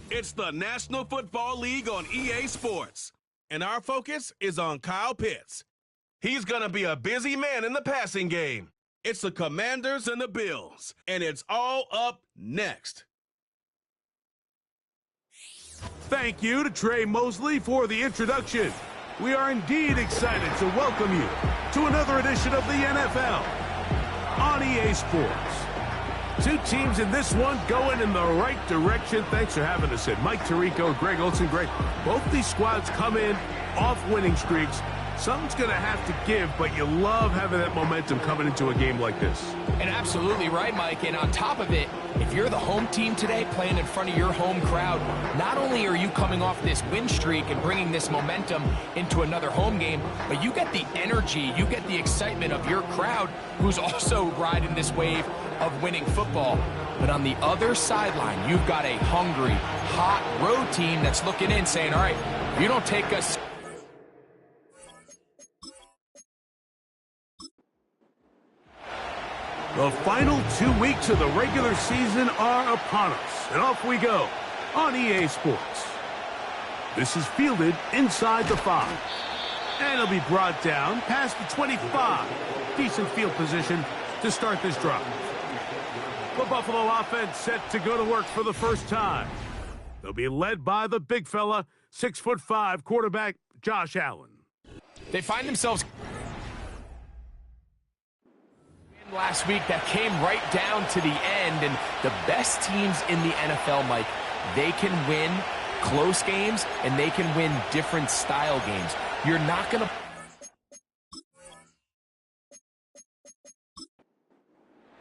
It's the National Football League on EA Sports, and our focus is on Kyle Pitts. He's going to be a busy man in the passing game. It's the Commanders and the Bills, and it's all up next. Thank you to Trey Mosley for the introduction. We are indeed excited to welcome you to another edition of the NFL on EA Sports. Two teams in this one going in the right direction. Thanks for having us in. Mike Tirico, Greg Olson. Greg, both these squads come in off winning streaks. Something's going to have to give, but you love having that momentum coming into a game like this. And absolutely right, Mike. And on top of it, if you're the home team today playing in front of your home crowd, not only are you coming off this win streak and bringing this momentum into another home game, but you get the energy, you get the excitement of your crowd who's also riding this wave of winning football. But on the other sideline, you've got a hungry, hot road team that's looking in saying, all right, if you don't take us... The final 2 weeks of the regular season are upon us, and off we go on EA Sports. This is fielded inside the 5, and it'll be brought down past the 25. Decent field position to start this drive. The Buffalo offense set to go to work for the first time. They'll be led by the big fella, 6'5" quarterback Josh Allen. They find themselves... last week that came right down to the end, and the best teams in the NFL, Mike, they can win close games and they can win different style games. You're not going to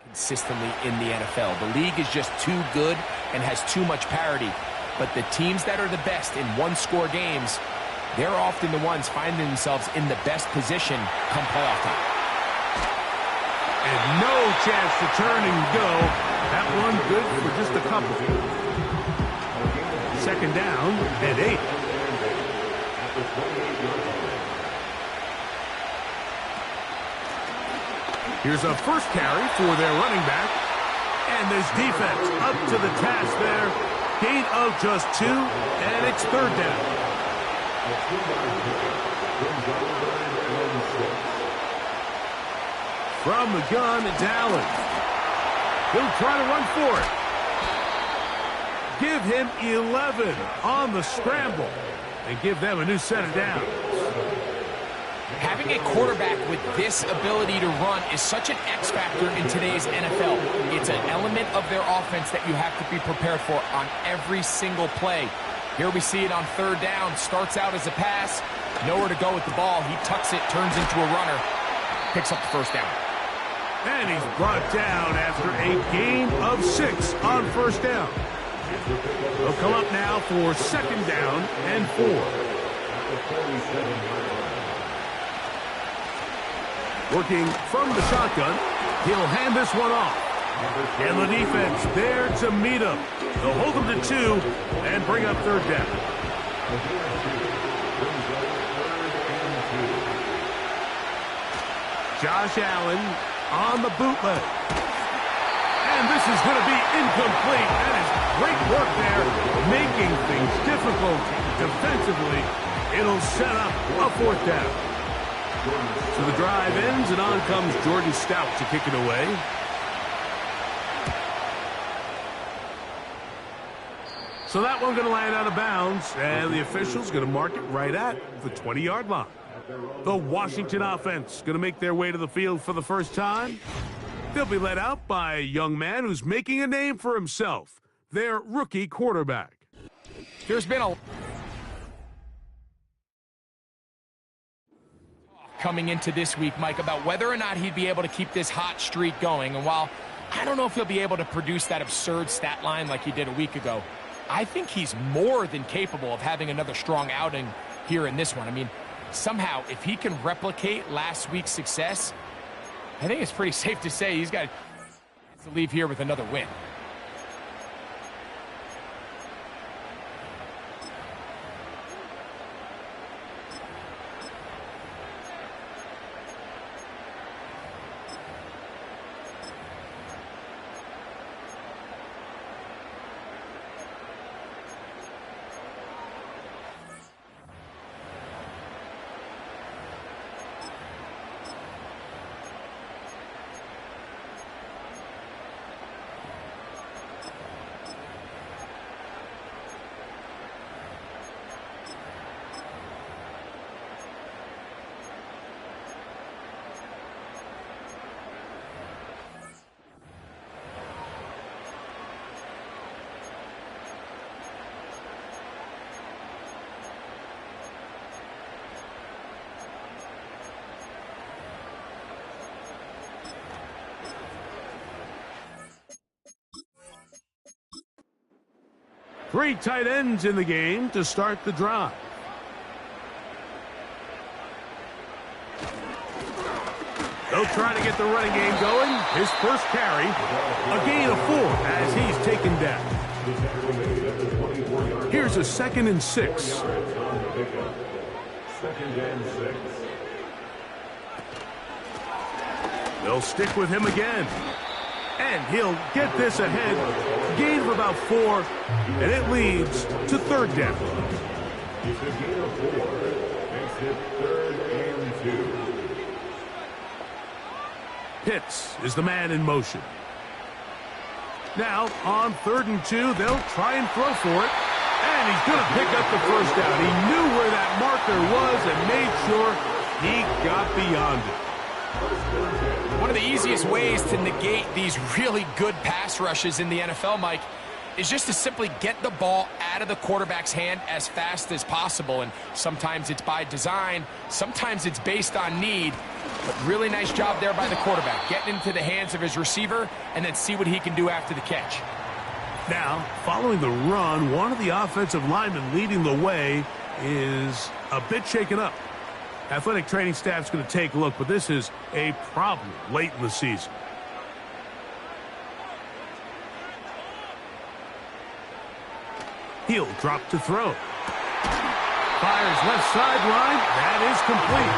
consistently in the NFL. The league is just too good and has too much parity, but the teams that are the best in one-score games, they're often the ones finding themselves in the best position come playoff time. And no chance to turn and go. That one good for just a couple. Second down and 8. Here's a first carry for their running back. And this defense up to the task there. Gain of just 2, and it's third down. From the gun, it's Allen. He'll try to run for it. Give him 11 on the scramble and give them a new set of downs. Having a quarterback with this ability to run is such an X factor in today's NFL. It's an element of their offense that you have to be prepared for on every single play. Here we see it on third down. Starts out as a pass. Nowhere to go with the ball. He tucks it, turns into a runner. Picks up the first down. And he's brought down after a gain of 6 on first down. They'll come up now for second down and 4. Working from the shotgun, he'll hand this one off. And the defense there to meet him. They'll hold him to 2 and bring up third down. Josh Allen on the bootleg. And this is going to be incomplete. That is great work there, making things difficult defensively. It'll set up a fourth down. So the drive ends, and on comes Jordan Stout to kick it away. So that one going to land out of bounds, and the official's going to mark it right at the 20-yard line. The Washington offense going to make their way to the field for the first time. They'll be led out by a young man who's making a name for himself, their rookie quarterback. There's been a coming into this week, Mike, about whether or not he'd be able to keep this hot streak going. And while I don't know if he'll be able to produce that absurd stat line like he did a week ago, I think he's more than capable of having another strong outing here in this one. I mean, somehow, if he can replicate last week's success, I think it's pretty safe to say he's got to leave here with another win. Three tight ends in the game to start the drive. They'll try to get the running game going. His first carry, a gain of 4 as he's taken down. Here's a 2nd and 6. They'll stick with him again. And he'll get this ahead. Gain of about 4, and it leads to 3rd down. It's a gain of 4. Makes it 3rd and 2. Pitts is the man in motion. Now, on 3rd and 2, they'll try and throw for it. And he's going to pick up the first down. He knew where that marker was and made sure he got beyond it. One of the easiest ways to negate these really good pass rushes in the NFL, Mike, is just to simply get the ball out of the quarterback's hand as fast as possible. And sometimes it's by design, sometimes it's based on need. But really nice job there by the quarterback, getting into the hands of his receiver and then see what he can do after the catch. Now, following the run, one of the offensive linemen leading the way is a bit shaken up. Athletic training staff's going to take a look, but this is a problem late in the season. He'll drop to throw. Fires left sideline. That is complete.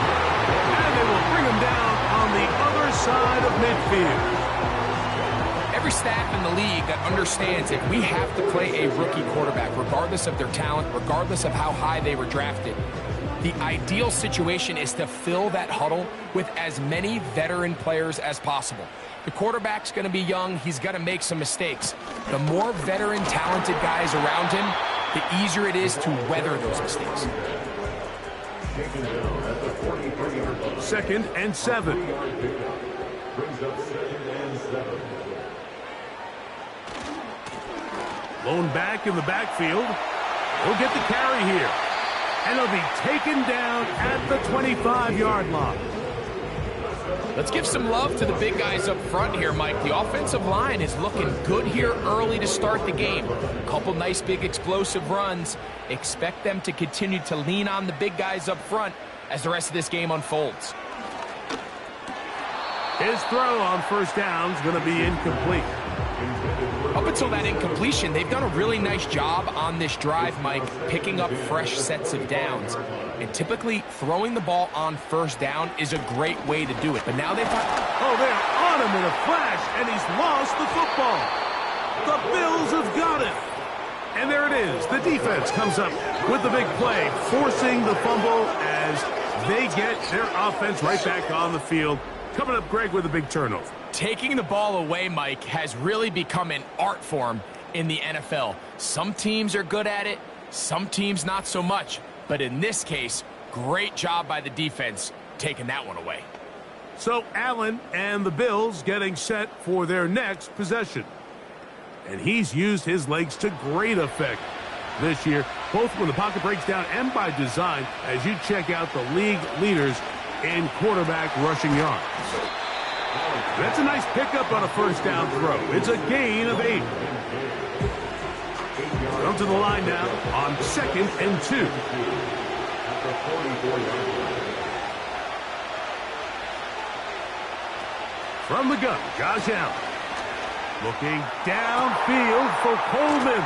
And they will bring him down on the other side of midfield. Every staff in the league that understands if we have to play a rookie quarterback, regardless of their talent, regardless of how high they were drafted, the ideal situation is to fill that huddle with as many veteran players as possible. The quarterback's going to be young. He's going to make some mistakes. The more veteran, talented guys around him, the easier it is to weather those mistakes. 2nd and 7. Brings up 2nd and 7. Lone back in the backfield. He'll get the carry here. And he'll be taken down at the 25-yard line. Let's give some love to the big guys up front here, Mike. The offensive line is looking good here early to start the game. A couple nice big explosive runs. Expect them to continue to lean on the big guys up front as the rest of this game unfolds. His throw on first down is going to be incomplete. Up until that incompletion, they've done a really nice job on this drive, Mike, picking up fresh sets of downs. And typically, throwing the ball on first down is a great way to do it. But now they've got... Oh, they're on him in a flash, and he's lost the football. The Bills have got it. And there it is. The defense comes up with the big play, forcing the fumble as they get their offense right back on the field. Coming up, Greg, with a big turnover. Taking the ball away, Mike, has really become an art form in the NFL. Some teams are good at it, some teams not so much. But in this case, great job by the defense taking that one away. So Allen and the Bills getting set for their next possession. And he's used his legs to great effect this year, both when the pocket breaks down and by design, as you check out the league leaders in quarterback rushing yards. That's a nice pickup on a first down throw. It's a gain of 8. Come to the line now on 2nd and 2. From the gun, Josh Allen. Looking downfield for Coleman.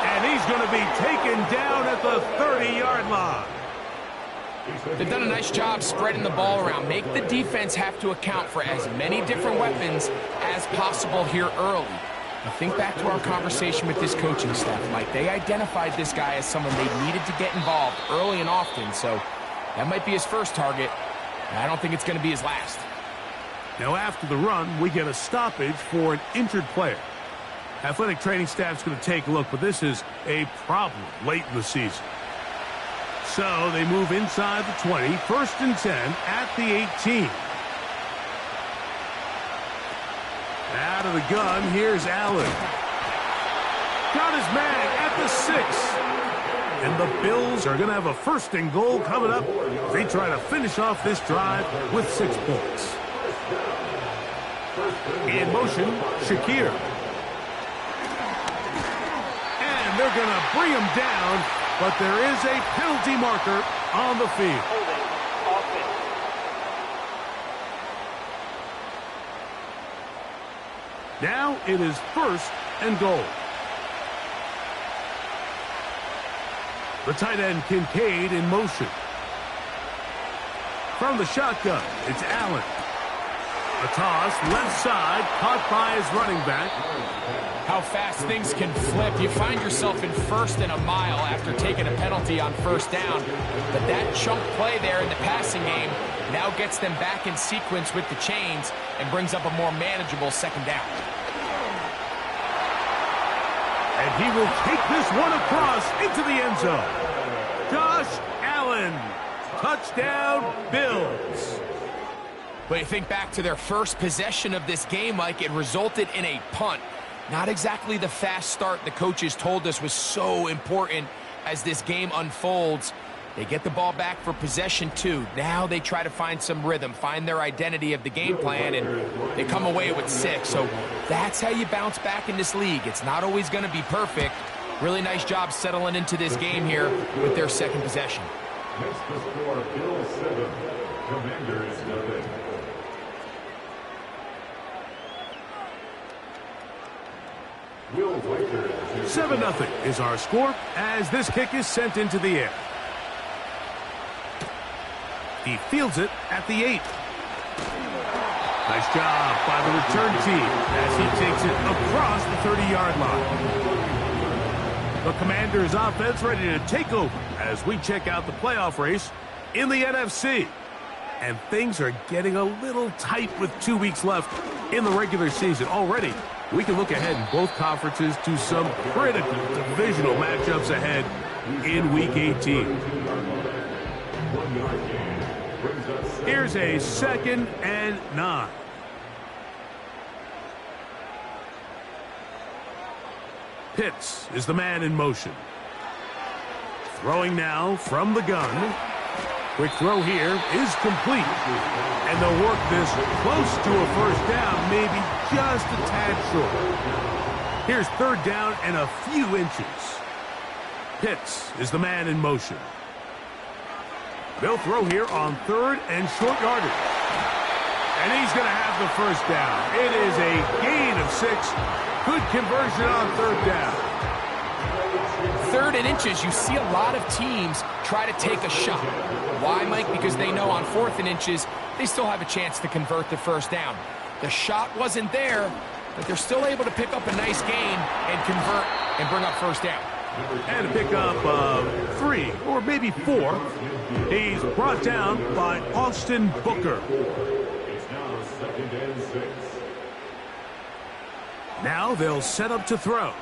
And he's going to be taken down at the 30-yard line. They've done a nice job spreading the ball around. Make the defense have to account for as many different weapons as possible here early. Now think back to our conversation with this coaching staff, Mike. They identified this guy as someone they needed to get involved early and often, so that might be his first target. I don't think it's going to be his last. Now after the run, we get a stoppage for an injured player. Athletic training staff's going to take a look, but this is a problem late in the season. So they move inside the 20, 1st and 10 at the 18. Out of the gun, here's Allen. Got his man at the 6. And the Bills are going to have a 1st and goal coming up. They try to finish off this drive with 6 points. In motion, Shakir. they're going to bring him down, but there is a penalty marker on the field. Now it is 1st and goal. The tight end Kincaid in motion. From the shotgun, it's Allen. A toss, left side, caught by his running back. How fast things can flip. You find yourself in 1st and a mile after taking a penalty on 1st down. But that chunk play there in the passing game now gets them back in sequence with the chains and brings up a more manageable 2nd down. And he will take this one across into the end zone. Josh Allen. Touchdown, Bills. But you think back to their first possession of this game, Mike, it resulted in a punt. Not exactly the fast start the coaches told us was so important as this game unfolds. They get the ball back for possession 2. Now they try to find some rhythm, find their identity of the game plan, and they come away with 6. So that's how you bounce back in this league. It's not always going to be perfect. Really nice job settling into this game here with their 2nd possession. Next to score, Bills 7, Commanders 0. 7-0 is our score as this kick is sent into the air. He fields it at the 8. Nice job by the return team as he takes it across the 30-yard line. The Commanders' offense ready to take over as we check out the playoff race in the NFC. And things are getting a little tight with 2 weeks left in the regular season. Already, we can look ahead in both conferences to some critical divisional matchups ahead in Week 18. Here's a 2nd and 9. Pitts is the man in motion. Throwing now from the gun. Quick throw here is complete. And they'll work this close to a 1st down, maybe just a tad short. Here's 3rd down and a few inches. Pitts is the man in motion. They'll throw here on 3rd and short yardage. And he's going to have the 1st down. It is a gain of 6. Good conversion on 3rd down. 3rd and inches, you see a lot of teams try to take a shot. Why, Mike? Because they know on 4th and inches, they still have a chance to convert the 1st down. The shot wasn't there, but they're still able to pick up a nice gain and convert and bring up 1st down. And to pick up 3 or maybe 4. He's brought down by Austin Booker. It's now 2nd and 6. Now they'll set up to throw.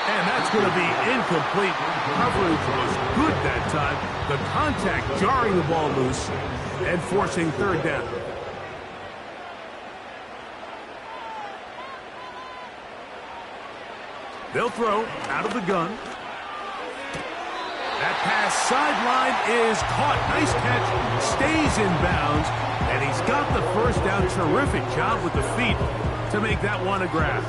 And that's going to be incomplete. Coverage was good that time. The contact jarring the ball loose and forcing 3rd down. They'll throw out of the gun. That pass sideline is caught. Nice catch. Stays in bounds. And he's got the 1st down. Terrific job with the feet to make that one a grab.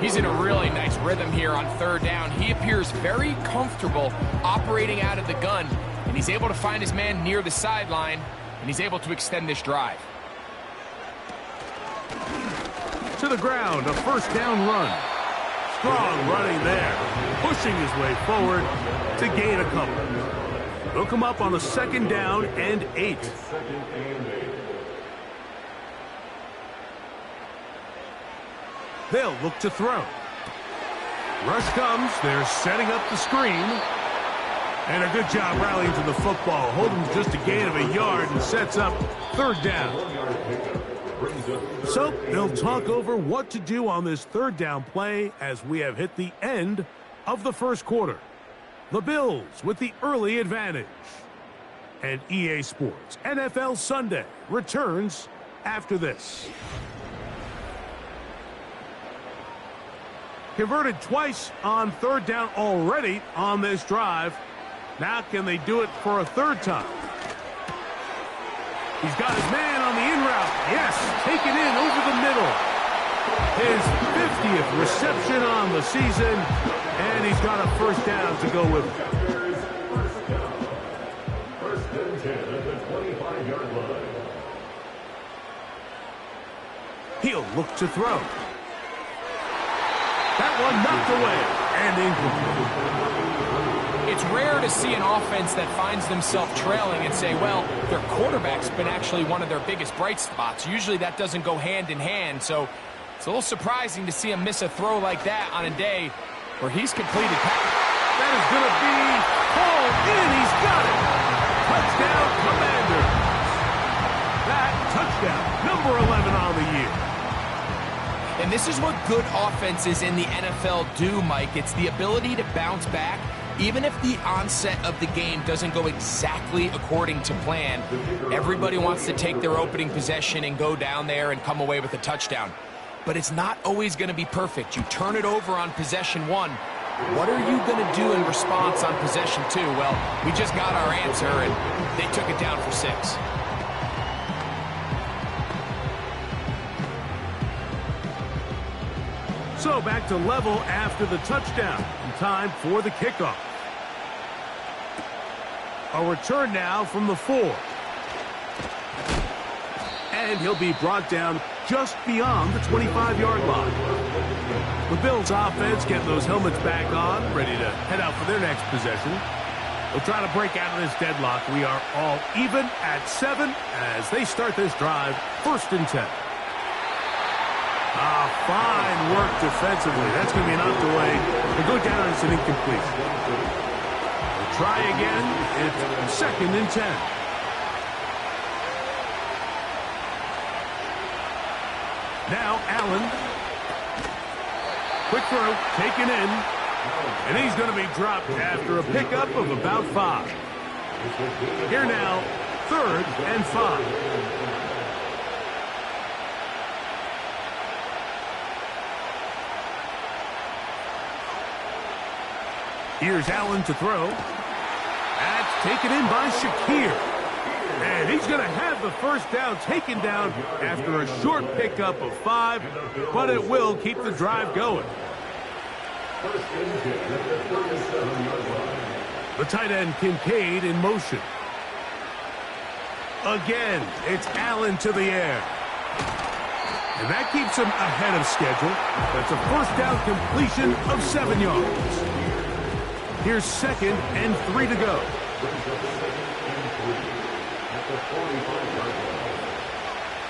He's in a really nice rhythm here on 3rd down. He appears very comfortable operating out of the gun, and he's able to find his man near the sideline, and he's able to extend this drive. To the ground, a 1st down run. Strong running there, pushing his way forward to gain a couple. They'll come up on a 2nd down and 8. They'll look to throw. Rush comes. They're setting up the screen. And a good job rallying to the football. Holding just a gain of a yard and sets up 3rd down. So they'll talk over what to do on this 3rd down play as we have hit the end of the 1st quarter. The Bills with the early advantage. And EA Sports NFL Sunday returns after this. Converted twice on 3rd down already on this drive. Now can they do it for a 3rd time? He's got his man on the in route. Yes, take it in over the middle. His 50th reception on the season, and he's got a first down to go with him. First and 10 at the 25-yard line. He'll look to throw. That one knocked away and incomplete. It's rare to see an offense that finds themselves trailing and say, well, their quarterback's been actually one of their biggest bright spots. Usually that doesn't go hand in hand, so it's a little surprising to see him miss a throw like that on a day where he's completed. That is going to be hauled in. He's got it. Touchdown, Commanders. That touchdown, number 11 on the year. And this is what good offenses in the NFL do, Mike. It's the ability to bounce back, even if the onset of the game doesn't go exactly according to plan. Everybody wants to take their opening possession and go down there and come away with a touchdown. But it's not always going to be perfect. You turn it over on possession one. What are you going to do in response on possession two? Well, we just got our answer, and they took it down for 6. So back to level after the touchdown. And time for the kickoff. A return now from the 4. And he'll be brought down just beyond the 25-yard line. The Bills offense getting those helmets back on, ready to head out for their next possession. They'll try to break out of this deadlock. We are all even at 7 as they start this drive, 1st and 10. Fine work defensively. That's going to be knocked away. They go down and it's an incompletion. They'll try again. It's 2nd and 10. Now Allen. Quick throw, taken in. And he's going to be dropped after a pickup of about 5. Here now, 3rd and 5. Here's Allen to throw. That's taken in by Shakir. And he's going to have the first down taken down after a short pickup of 5, but it will keep the drive going. The tight end Kincaid in motion. Again, it's Allen to the air. And that keeps him ahead of schedule. That's a first down completion of 7 yards. Here's 2nd and 3 to go.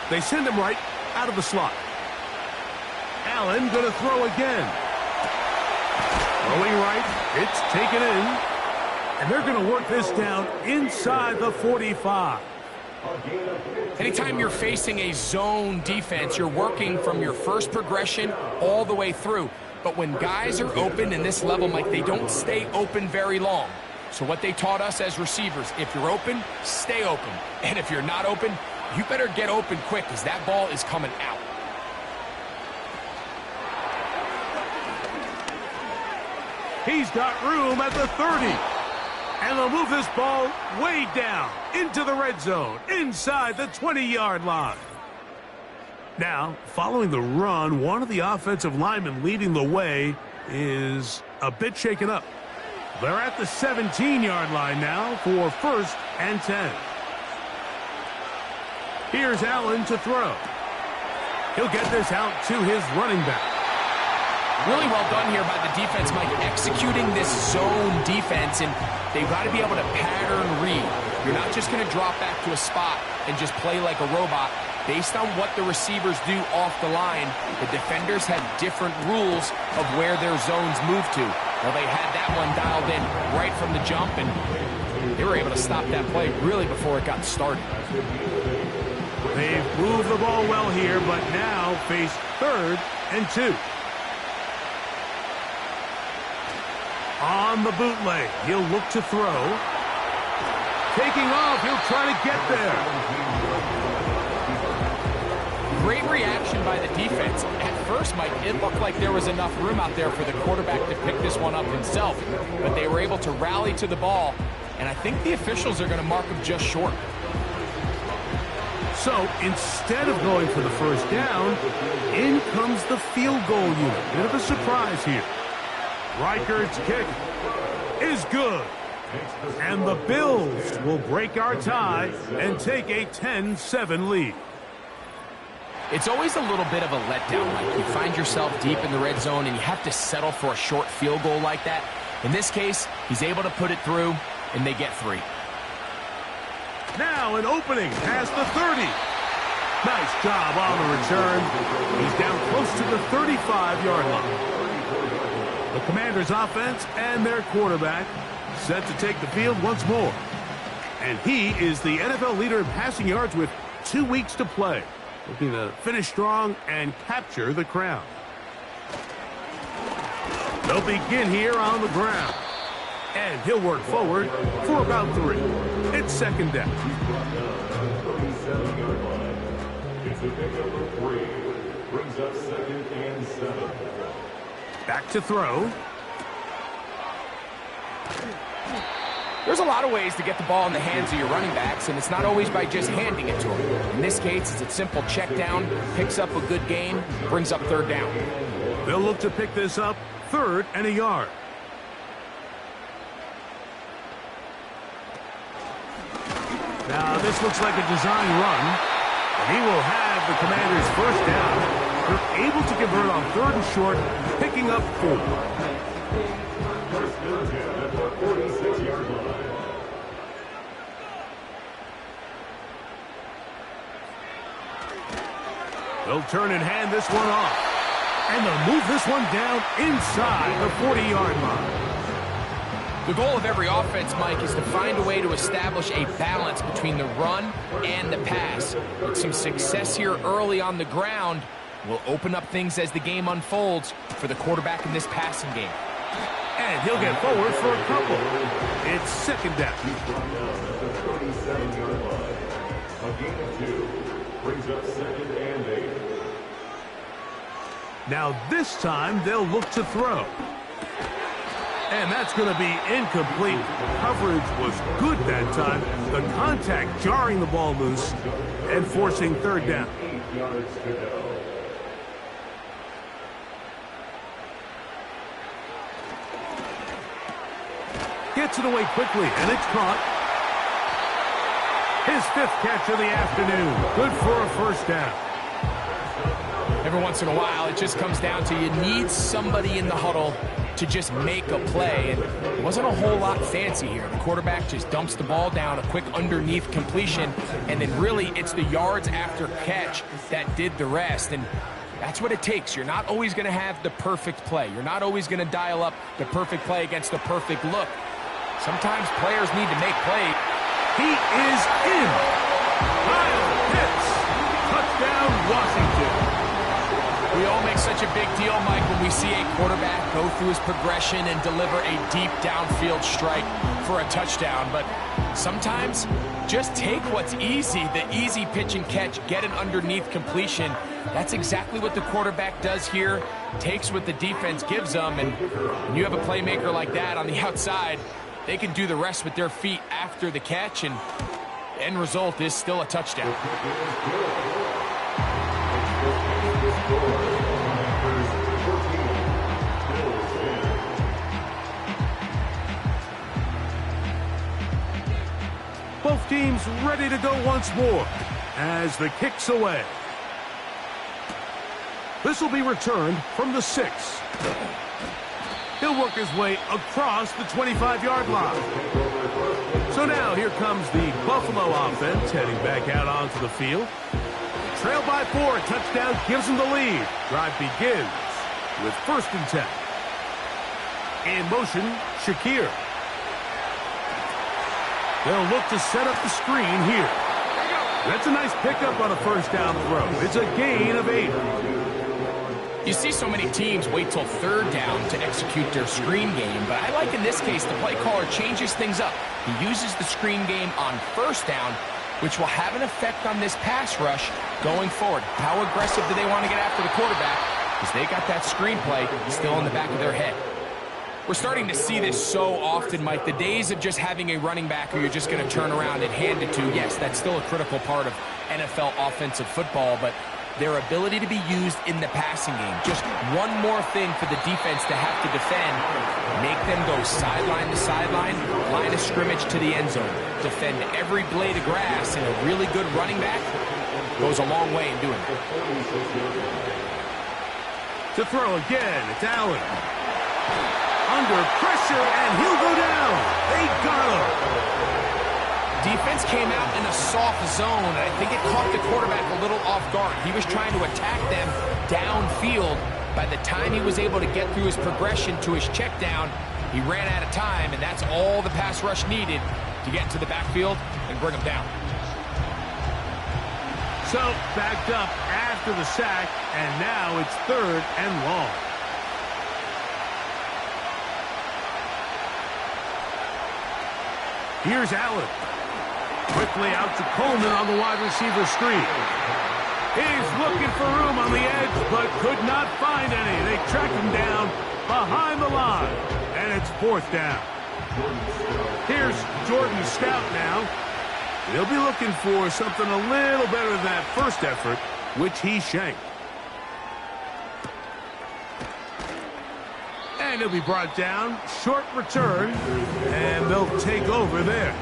They send him right out of the slot. Allen going to throw again. Throwing right, it's taken in. And they're going to work this down inside the 45. Anytime you're facing a zone defense, you're working from your first progression all the way through. But when guys are open in this level, Mike, they don't stay open very long. So what they taught us as receivers, if you're open, stay open. And if you're not open, you better get open quick because that ball is coming out. He's got room at the 30. And they'll move this ball way down into the red zone, inside the 20-yard line. Now, following the run, one of the offensive linemen leading the way is a bit shaken up. They're at the 17-yard line now for 1st and 10. Here's Allen to throw. He'll get this out to his running back. Really well done here by the defense, Mike, executing this zone defense, and they've got to be able to pattern read. You're not just going to drop back to a spot and just play like a robot. Based on what the receivers do off the line, the defenders have different rules of where their zones move to. Well, they had that one dialed in right from the jump, and they were able to stop that play really before it got started. They've moved the ball well here, but now face 3rd and 2. On the bootleg, he'll look to throw. Taking off, he'll try to get there. Great reaction by the defense. At first, Mike, it looked like there was enough room out there for the quarterback to pick this one up himself, but they were able to rally to the ball, and I think the officials are going to mark him just short. So instead of going for the first down, in comes the field goal unit. Bit of a surprise here. Reichardt's kick is good. And the Bills will break our tie and take a 10-7 lead. It's always a little bit of a letdown. Like you find yourself deep in the red zone and you have to settle for a short field goal like that. In this case, he's able to put it through, and they get 3. Now an opening past the 30. Nice job on the return. He's down close to the 35-yard line. The Commanders' offense and their quarterback set to take the field once more. And he is the NFL leader in passing yards with 2 weeks to play. Looking to finish strong and capture the crown. They'll begin here on the ground. And he'll work forward for about 3. It's second down. It's a pickup of 3. Brings up 2nd and 7. Back to throw. There's a lot of ways to get the ball in the hands of your running backs, and it's not always by just handing it to them. In this case, it's a simple check down, picks up a good gain, brings up 3rd down. They'll look to pick this up 3rd and a yard. Now, this looks like a design run, and he will have the Commanders' first down. They're able to convert on 3rd and short, picking up 4. First and 10 at the 46-yard line. They'll turn and hand this one off. And they'll move this one down inside the 40-yard line. The goal of every offense, Mike, is to find a way to establish a balance between the run and the pass. With some success here early on the ground will open up things as the game unfolds for the quarterback in this passing game. And he'll get forward for a couple. It's second down. He's brought down at the 37-yard line. A gain of 2. Brings up 2nd and 8. Now this time they'll look to throw. And that's going to be incomplete. Coverage was good that time. The contact jarring the ball loose and forcing 3rd down. 8 yards to go. Gets it away quickly, and it's caught. His 5th catch of the afternoon. Good for a first down. Every once in a while, it just comes down to you need somebody in the huddle to just make a play. And it wasn't a whole lot fancy here. The quarterback just dumps the ball down, a quick underneath completion, and then really it's the yards after catch that did the rest. And that's what it takes. You're not always going to have the perfect play. You're not always going to dial up the perfect play against the perfect look. Sometimes players need to make plays. He is in. Kyle Pitts. Touchdown, Washington. We all make such a big deal, Mike, when we see a quarterback go through his progression and deliver a deep downfield strike for a touchdown. But sometimes just take what's easy, the easy pitch and catch, get an underneath completion. That's exactly what the quarterback does here, takes what the defense gives them. And when you have a playmaker like that on the outside, they can do the rest with their feet after the catch, and the end result is still a touchdown. Both teams ready to go once more as the kick's away. This will be returned from the 6. He'll work his way across the 25-yard line. So now here comes the Buffalo offense heading back out onto the field. Trail by 4, a touchdown gives them the lead. Drive begins with 1st and 10. In motion, Shakir. They'll look to set up the screen here. That's a nice pickup on a first down throw. It's a gain of 8. You see so many teams wait till 3rd down to execute their screen game, but I like in this case the play caller changes things up. He uses the screen game on 1st down, which will have an effect on this pass rush going forward. How aggressive do they want to get after the quarterback? Because they got that screen play still in the back of their head. We're starting to see this so often, Mike. The days of just having a running back who you're just going to turn around and hand it to, yes, that's still a critical part of NFL offensive football, but their ability to be used in the passing game. Just one more thing for the defense to have to defend. Make them go sideline to sideline, line of scrimmage to the end zone. Defend every blade of grass, and a really good running back goes a long way in doing it. To throw again, it's Allen. Under pressure, and he'll go down. They got him. Defense came out in a soft zone, and I think it caught the quarterback a little off guard. He was trying to attack them downfield. By the time he was able to get through his progression to his check down, he ran out of time, and that's all the pass rush needed to get into the backfield and bring him down. So, backed up after the sack, and now it's 3rd and long. Here's Allen. Quickly out to Coleman on the wide receiver screen. He's looking for room on the edge, but could not find any. They track him down behind the line, and it's 4th down. Here's Jordan Stout now. He'll be looking for something a little better than that first effort, which he shanked. And he'll be brought down. Short return, and they'll take over there.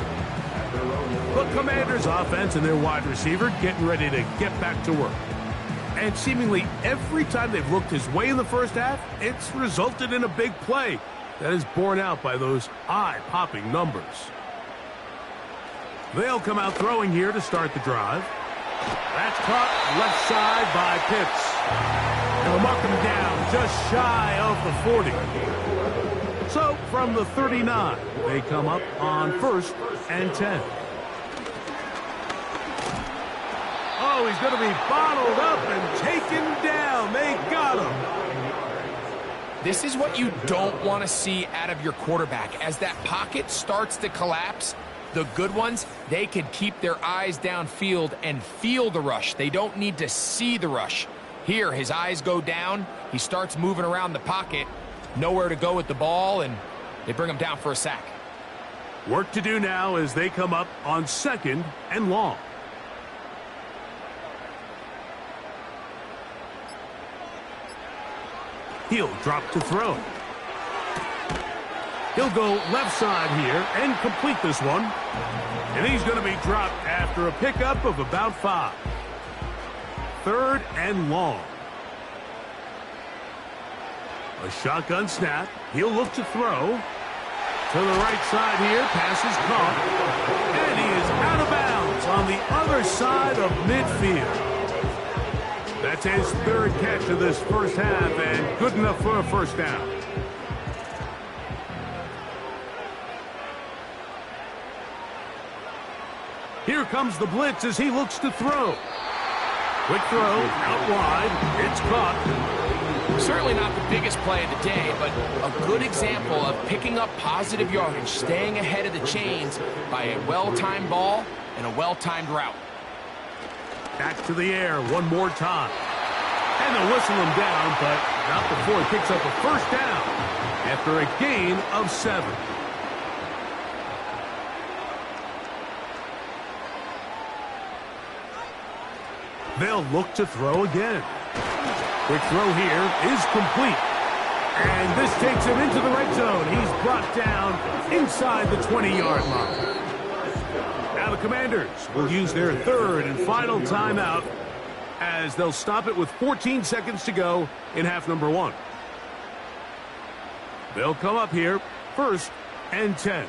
The Commanders' offense and their wide receiver getting ready to get back to work. And seemingly every time they've looked his way in the first half, it's resulted in a big play that is borne out by those eye-popping numbers. They'll come out throwing here to start the drive. That's caught left side by Pitts. They'll mark him down just shy of the 40. So from the 39, they come up on 1st and 10. Oh, he's going to be bottled up and taken down. They got him. This is what you don't want to see out of your quarterback. As that pocket starts to collapse, the good ones, they can keep their eyes downfield and feel the rush. They don't need to see the rush. Here, his eyes go down. He starts moving around the pocket. Nowhere to go with the ball, and they bring him down for a sack. Work to do now as they come up on 2nd and long. He'll drop to throw. He'll go left side here and complete this one. And he's going to be dropped after a pickup of about 5. 3rd and long. A shotgun snap. He'll look to throw. To the right side here. Pass is caught. And he is out of bounds on the other side of midfield. That's his 3rd catch of this first half, and good enough for a first down. Here comes the blitz as he looks to throw. Quick throw, out wide, it's caught. Certainly not the biggest play of the day, but a good example of picking up positive yardage, staying ahead of the chains by a well-timed ball and a well-timed route. Back to the air one more time. And they'll whistle him down, but not before he picks up a first down after a gain of 7. They'll look to throw again. Quick throw here is complete. And this takes him into the red zone. He's brought down inside the 20-yard line. Now the Commanders will use their 3rd and final timeout as they'll stop it with 14 seconds to go in half number 1. They'll come up here 1st and 10.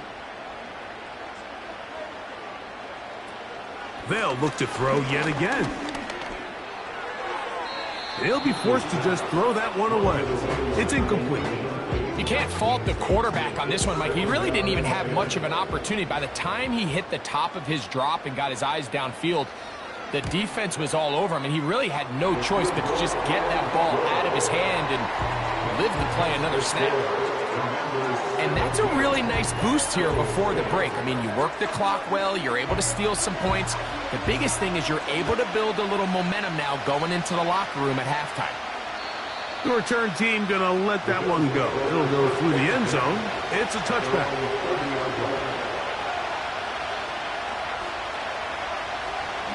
They'll look to throw yet again. He'll be forced to just throw that one away. It's incomplete. You can't fault the quarterback on this one, Mike. He really didn't even have much of an opportunity. By the time he hit the top of his drop and got his eyes downfield, the defense was all over him, and he really had no choice but to just get that ball out of his hand and live to play another snap. And that's a really nice boost here before the break. I mean, you work the clock well, you're able to steal some points. The biggest thing is you're able to build a little momentum now going into the locker room at halftime. The return team going to let that one go. It'll go through the end zone. It's a touchback.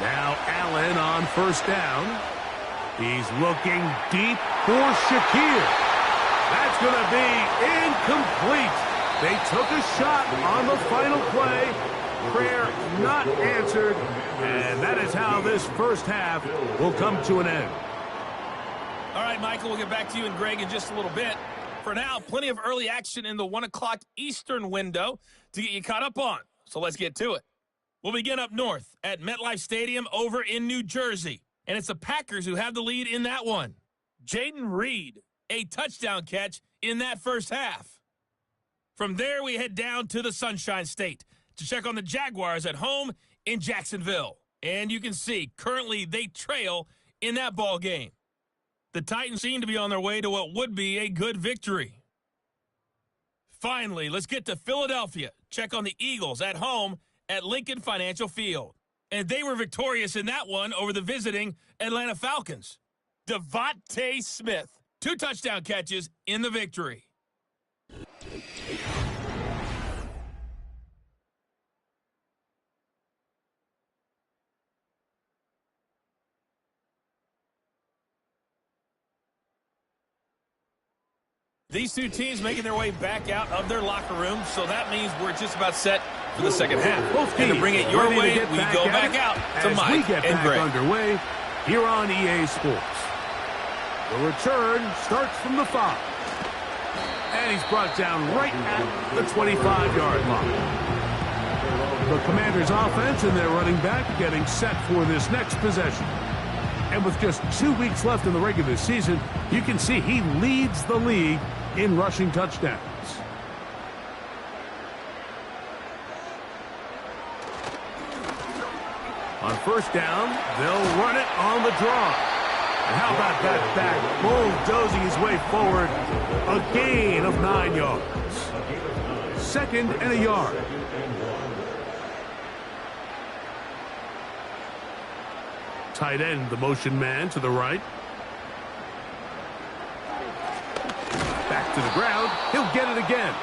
Now Allen on first down. He's looking deep for Shakir. That's going to be incomplete. They took a shot on the final play. Prayer not answered. And that is how this first half will come to an end. All right, Michael, we'll get back to you and Greg in just a little bit. For now, plenty of early action in the 1 o'clock Eastern window to get you caught up on. So let's get to it. We'll begin up north at MetLife Stadium over in New Jersey. And it's the Packers who have the lead in that one. Jaden Reed, a touchdown catch in that first half. From there, we head down to the Sunshine State to check on the Jaguars at home in Jacksonville. And you can see, currently they trail in that ball game. The Titans seem to be on their way to what would be a good victory. Finally, let's get to Philadelphia. Check on the Eagles at home at Lincoln Financial Field. And they were victorious in that one over the visiting Atlanta Falcons. Devontae Smith, 2 touchdown catches in the victory. These two teams making their way back out of their locker room, so that means we're just about set for the second half. And to bring it your way, we go back out to Mike we get and back Greg. Underway here on EA Sports. The return starts from the 5. And he's brought down right at the 25-yard line. The Commanders' offense and their running back getting set for this next possession. And with just 2 weeks left in the regular season, you can see he leads the league in rushing touchdowns. On first down, they'll run it on the draw. And how about that back bulldozing his way forward? A gain of 9 yards. 2nd and a yard. Tight end, the motion man to the right. Back to the ground. He'll get it again.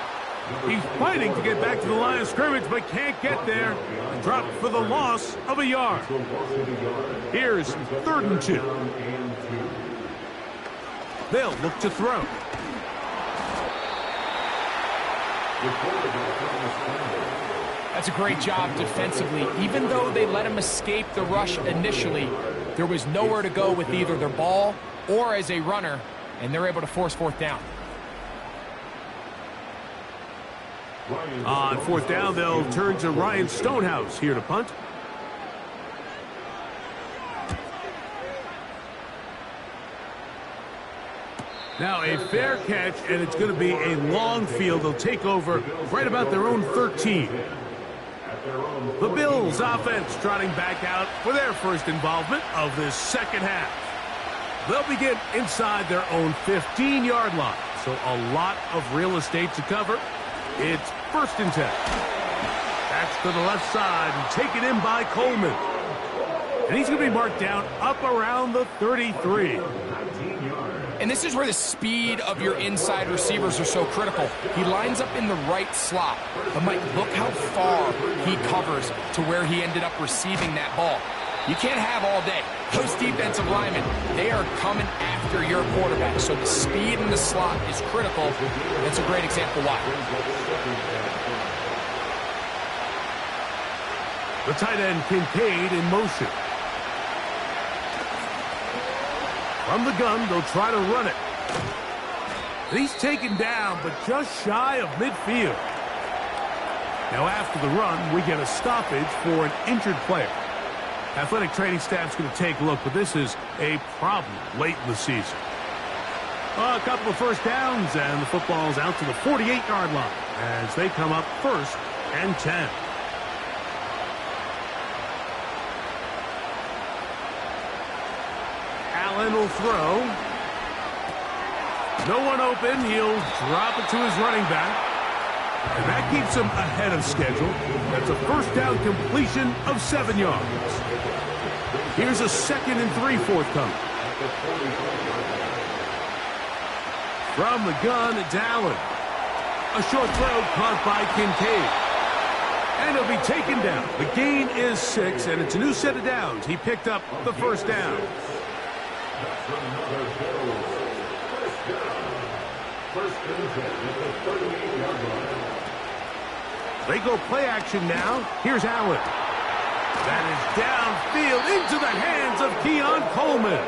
He's fighting to get back to the line of scrimmage, but can't get there. Dropped for the loss of a yard. Here's 3rd and 2. They'll look to throw. That's a great job defensively. Even though they let him escape the rush initially, there was nowhere to go with either their ball or as a runner, and they're able to force 4th down. On 4th down, they'll turn to Ryan Stonehouse here to punt. Now a fair catch, and it's going to be a long field. They'll take over right about their own 13. The Bills offense trotting back out for their first involvement of this second half. They'll begin inside their own 15-yard line, so a lot of real estate to cover. It's 1st and 10. That's to the left side and taken in by Coleman. And he's going to be marked down up around the 33. And this is where the speed of your inside receivers are so critical. He lines up in the right slot. But Mike, look how far he covers to where he ended up receiving that ball. You can't have all day. Those defensive linemen, they are coming after your quarterback. So the speed in the slot is critical. That's a great example why. The tight end Kincaid in motion. From the gun, they'll try to run it. And he's taken down, but just shy of midfield. Now after the run, we get a stoppage for an injured player. Athletic training staff's going to take a look, but this is a problem late in the season. A couple of first downs, and the football's out to the 48-yard line as they come up 1st and 10. Allen will throw. No one open. He'll drop it to his running back. And that keeps him ahead of schedule. That's a first down completion of 7 yards. Here's a 2nd and 3 forthcoming. From the gun, it's Allen. A short throw caught by Kincaid. And he'll be taken down. The gain is 6, and it's a new set of downs. He picked up the first down. They go play action now. Here's Allen. That is downfield into the hands of Keon Coleman.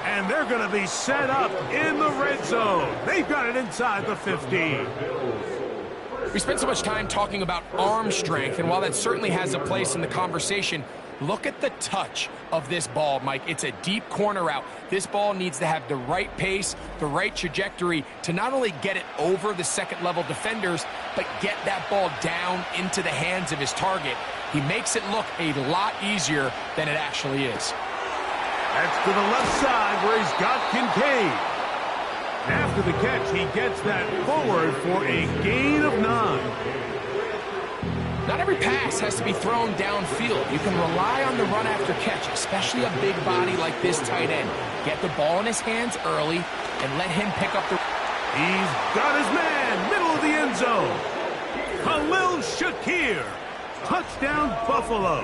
And they're going to be set up in the red zone. They've got it inside the 15. We spent so much time talking about arm strength, and while that certainly has a place in the conversation, look at the touch of this ball, Mike. It's a deep corner route. This ball needs to have the right pace, the right trajectory to not only get it over the second-level defenders, but get that ball down into the hands of his target. He makes it look a lot easier than it actually is. That's to the left side where he's got Kincaid. After the catch, he gets that forward for a gain of 9. Not every pass has to be thrown downfield. You can rely on the run after catch, especially a big body like this tight end. Get the ball in his hands early and let him pick up the... He's got his man, middle of the end zone. Khalil Shakir. Touchdown, Buffalo.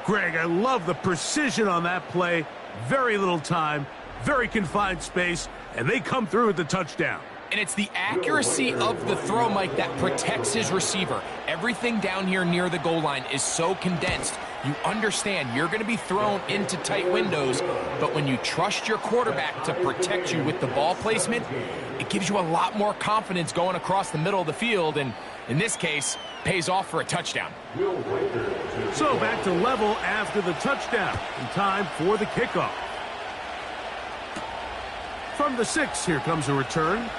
Greg, I love the precision on that play. Very little time, very confined space, and they come through with the touchdown. And it's the accuracy of the throw, Mike, that protects his receiver. Everything down here near the goal line is so condensed. You understand you're going to be thrown into tight windows, but when you trust your quarterback to protect you with the ball placement, it gives you a lot more confidence going across the middle of the field, and in this case, pays off for a touchdown. So back to level after the touchdown, and time for the kickoff. From the 6, here comes a return.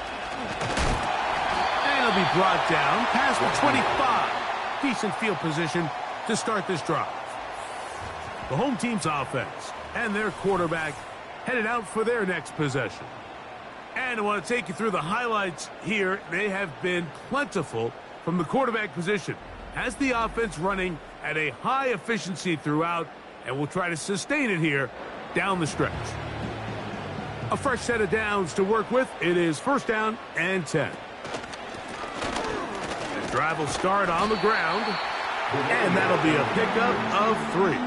And he'll be brought down past the 25. Decent field position to start this drive. The home team's offense and their quarterback headed out for their next possession. And I want to take you through the highlights here. They have been plentiful from the quarterback position. Has the offense running at a high efficiency throughout, and will try to sustain it here down the stretch. A fresh set of downs to work with. It is first down and 10. The drive will start on the ground, and that'll be a pickup of 3.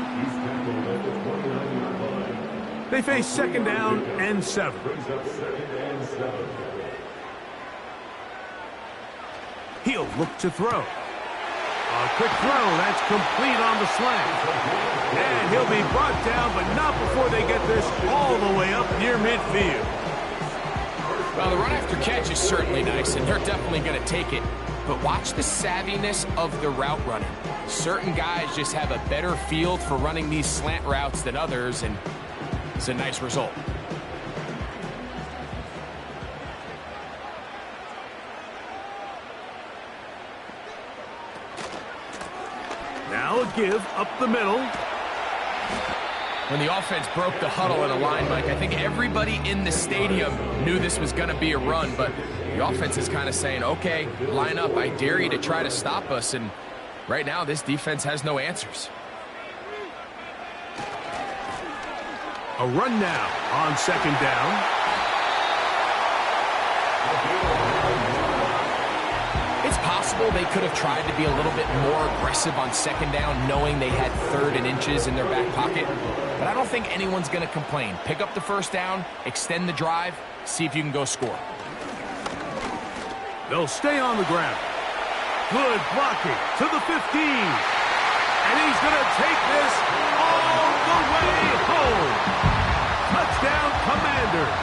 They face second down and 7. He'll look to throw. A quick throw, that's complete on the slant. And he'll be brought down, but not before they get this all the way up near midfield. Well, the run after catch is certainly nice, and they're definitely going to take it. But watch the savviness of the route running. Certain guys just have a better field for running these slant routes than others, and it's a nice result. Now a give up the middle. When the offense broke the huddle in a line, Mike, I think everybody in the stadium knew this was going to be a run, but the offense is kind of saying, okay, line up. I dare you to try to stop us, and right now this defense has no answers. A run now on second down. It's possible they could have tried to be a little bit more aggressive on second down, knowing they had 3rd and inches in their back pocket. But I don't think anyone's going to complain. Pick up the first down, extend the drive, see if you can go score. They'll stay on the ground. Good blocking to the 15. And he's going to take this all the way home. Touchdown, Commanders.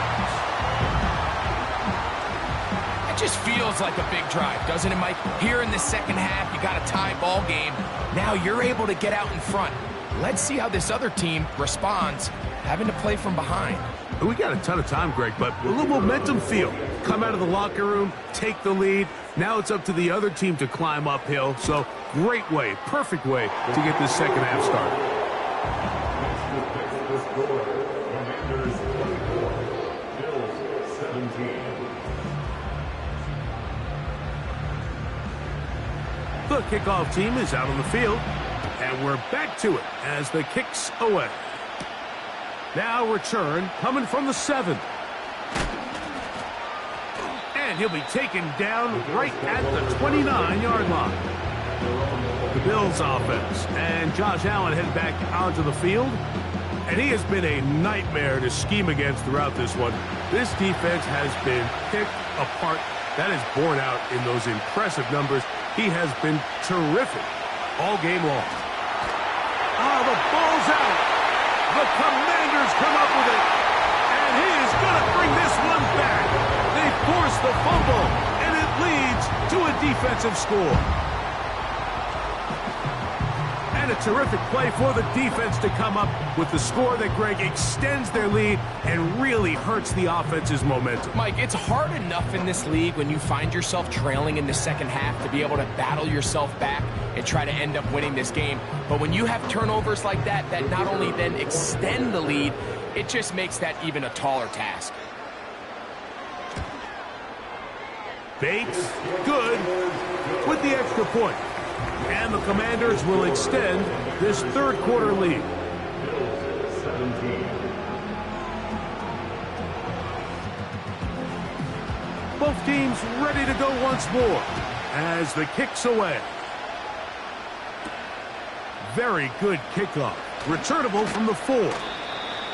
It just feels like a big drive, doesn't it, Mike? Here in the second half, you got a tie ball game. Now you're able to get out in front. Let's see how this other team responds, having to play from behind. We got a ton of time, Greg, but a little momentum feel. Come out of the locker room, take the lead. Now it's up to the other team to climb uphill. So great way, perfect way to get this second half started. Commanders 24, Bills 17. The kickoff team is out on the field, and we're back to it as the kick's away. Now return coming from the 7. And he'll be taken down right at the 29-yard line. The Bills offense, and Josh Allen head back onto the field. And he has been a nightmare to scheme against throughout this one. This defense has been picked apart. That is borne out in those impressive numbers. He has been terrific all game long. Oh, the ball's out. The Commanders come up with it. And he is going to bring this one back. They force the fumble, and it leads to a defensive score. And a terrific play for the defense to come up with the score that, Greg, extends their lead and really hurts the offense's momentum. Mike, it's hard enough in this league when you find yourself trailing in the second half to be able to battle yourself back and try to end up winning this game. But when you have turnovers like that not only then extend the lead, it just makes that even a taller task. Bates, good, with the extra point. And the Commanders will extend this third quarter lead. Bills 17. Both teams ready to go once more as the kick's away. Very good kickoff. Returnable from the 4.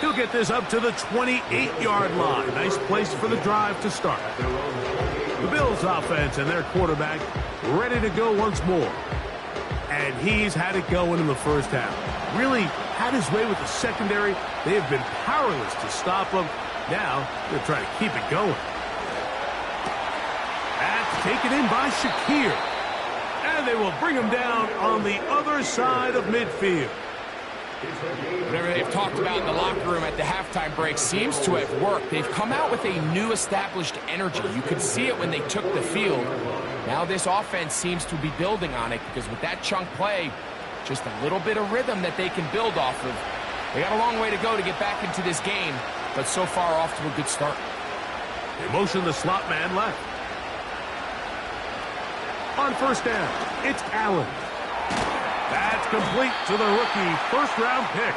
He'll get this up to the 28-yard line. Nice place for the drive to start. The Bills offense and their quarterback ready to go once more. And he's had it going in the first half. Really had his way with the secondary. They have been powerless to stop him. Now they're trying to keep it going. That's taken in by Shakir. And they will bring him down on the other side of midfield. Whatever they've talked about in the locker room at the halftime break seems to have worked. They've come out with a new established energy. You could see it when they took the field. Now this offense seems to be building on it because with that chunk play, just a little bit of rhythm that they can build off of. They got a long way to go to get back into this game, but so far off to a good start. They motion the slot man left. On first down, it's Allen. That's complete to the rookie first-round pick.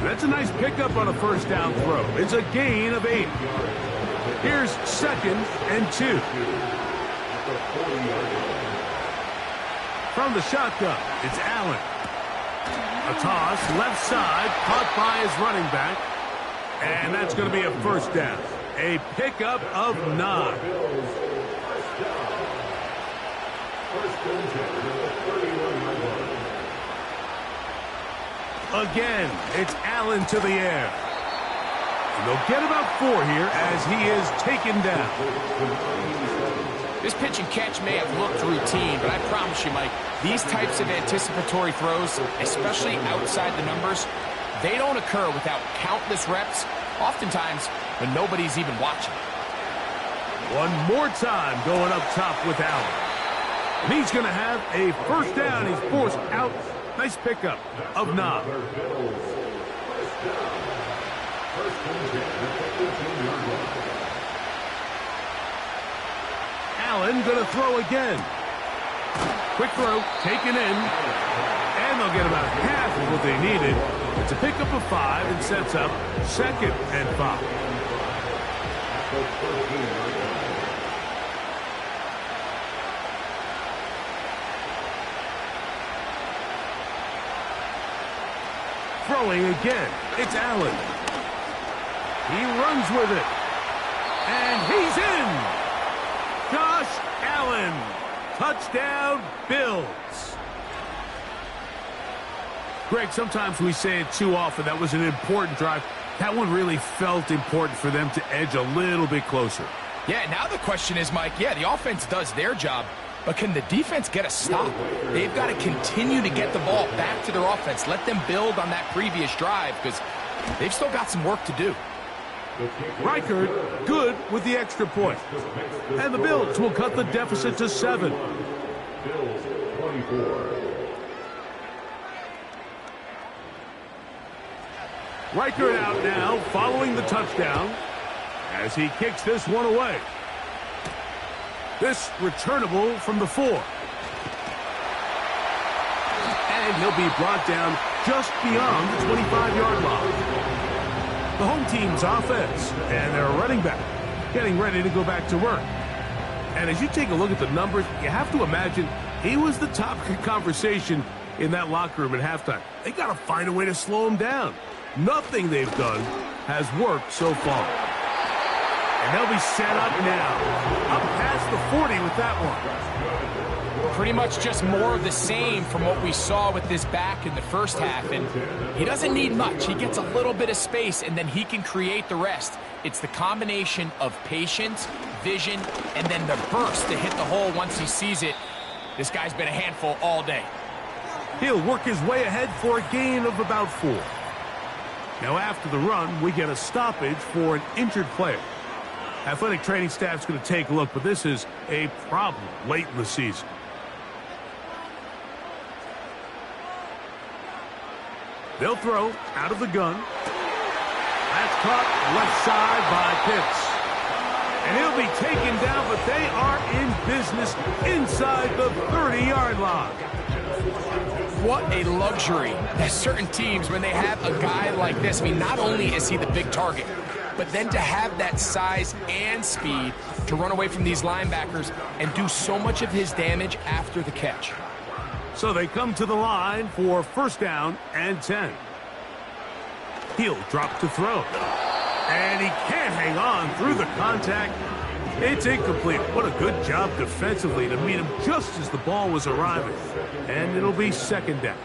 That's a nice pickup on a first-down throw. It's a gain of 8. Here's 2nd and 2. From the shotgun, it's Allen. A toss, left side, caught by his running back. And that's going to be a first down. A pickup of 9. Again, it's Allen to the air. And they'll get about 4 here as he is taken down. This pitch and catch may have looked routine, but I promise you, Mike, these types of anticipatory throws, especially outside the numbers, they don't occur without countless reps, oftentimes when nobody's even watching. One more time going up top with Allen. And he's going to have a first down. He's forced out. Nice pickup of 9. Allen going to throw again. Quick throw, taken in. And they'll get about half of what they needed. It's a pickup of 5 and sets up 2nd and 5. Throwing again, it's Allen. He runs with it. And he's in. Josh Allen. Touchdown, Bills. Greg, sometimes we say it too often. That was an important drive. That one really felt important for them to edge a little bit closer. Yeah, now the question is, Mike, yeah, the offense does their job, but can the defense get a stop? They've got to continue to get the ball back to their offense. Let them build on that previous drive because they've still got some work to do. Reichard, good with the extra point. And the Bills will cut the deficit to 7. Bills 24. Reichard out now following the touchdown as he kicks this one away. This returnable from the 4. And he'll be brought down just beyond the 25-yard line. The home team's offense and their running back getting ready to go back to work. And as you take a look at the numbers, you have to imagine he was the topic of conversation in that locker room at halftime. They got to find a way to slow him down. Nothing they've done has worked so far. And they'll be set up now. Up past the 40 with that one. Pretty much just more of the same from what we saw with this back in the first half. And he doesn't need much. He gets a little bit of space, and then he can create the rest. It's the combination of patience, vision, and then the burst to hit the hole once he sees it. This guy's been a handful all day. He'll work his way ahead for a gain of about 4. Now after the run, we get a stoppage for an injured player. Athletic training staff's going to take a look, but this is a problem late in the season. They'll throw out of the gun. That's caught left side by Pitts. And he'll be taken down, but they are in business inside the 30-yard line. What a luxury that certain teams, when they have a guy like this, I mean, not only is he the big target, but then to have that size and speed to run away from these linebackers and do so much of his damage after the catch. So they come to the line for first down and 10. He'll drop to throw. And he can't hang on through the contact. It's incomplete. What a good job defensively to meet him just as the ball was arriving. And it'll be second down.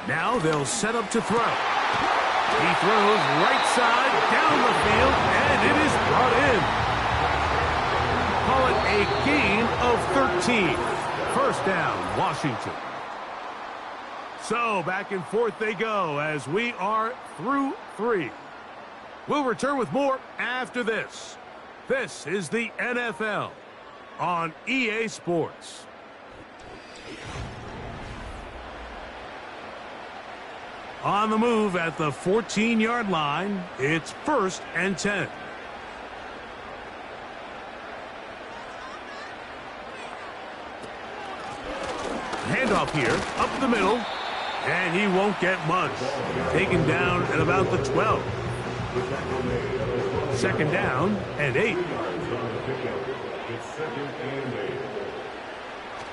Now they'll set up to throw. He throws right side down the field, and it is brought in. Call it a gain of 13. First down, Washington. So back and forth they go as we are through 3. We'll return with more after this. This is the NFL on EA Sports. On the move at the 14-yard line, it's first and 10. Handoff here, up the middle, and he won't get much. Taken down at about the 12. Second down and 8.